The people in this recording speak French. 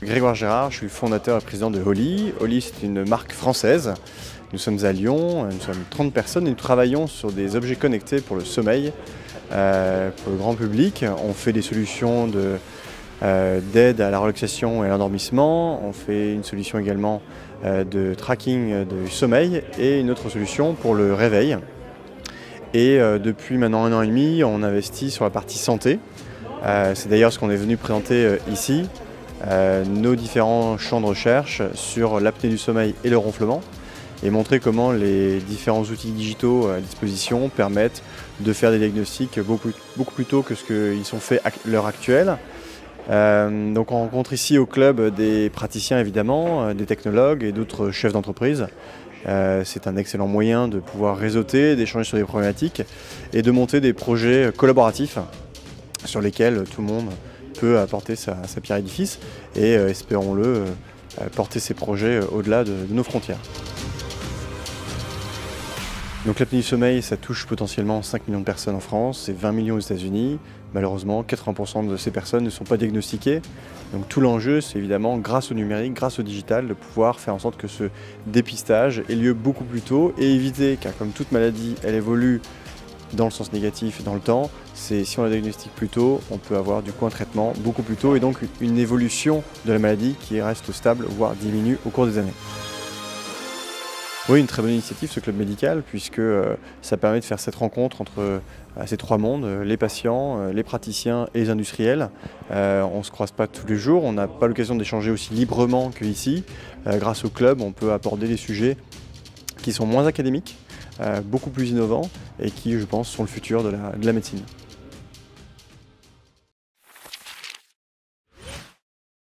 Grégoire Gérard, je suis le fondateur et président de Holly. Holly, c'est une marque française. Nous sommes à Lyon, nous sommes 30 personnes et nous travaillons sur des objets connectés pour le sommeil, pour le grand public. On fait des solutions d'aide à la relaxation et à l'endormissement. On fait une solution également de tracking du sommeil et une autre solution pour le réveil. Et depuis maintenant 1 an et demi, on investit sur la partie santé. C'est d'ailleurs ce qu'on est venu présenter ici. Nos différents champs de recherche sur l'apnée du sommeil et le ronflement et montrer comment les différents outils digitaux à disposition permettent de faire des diagnostics beaucoup plus tôt que ce qu'ils sont faits à l'heure actuelle. Donc on rencontre ici au club des praticiens évidemment, des technologues et d'autres chefs d'entreprise. C'est un excellent moyen de pouvoir réseauter, d'échanger sur des problématiques et de monter des projets collaboratifs sur lesquels tout le monde peut apporter sa pierre à l'édifice et espérons-le porter ses projets au-delà de nos frontières. Donc l'apnée du sommeil, ça touche potentiellement 5 millions de personnes en France et 20 millions aux États-Unis. Malheureusement, 80% de ces personnes ne sont pas diagnostiquées. Donc tout l'enjeu, c'est évidemment, grâce au numérique, grâce au digital, de pouvoir faire en sorte que ce dépistage ait lieu beaucoup plus tôt et éviter, car comme toute maladie, elle évolue dans le sens négatif dans le temps, c'est si on la diagnostique plus tôt, on peut avoir du coup un traitement beaucoup plus tôt et donc une évolution de la maladie qui reste stable, voire diminue au cours des années. Oui, une très bonne initiative, ce club médical, puisque ça permet de faire cette rencontre entre ces trois mondes, les patients, les praticiens et les industriels. On ne se croise pas tous les jours, on n'a pas l'occasion d'échanger aussi librement qu'ici. Grâce au club, on peut aborder des sujets qui sont moins académiques, beaucoup plus innovants et qui, je pense, sont le futur de la médecine.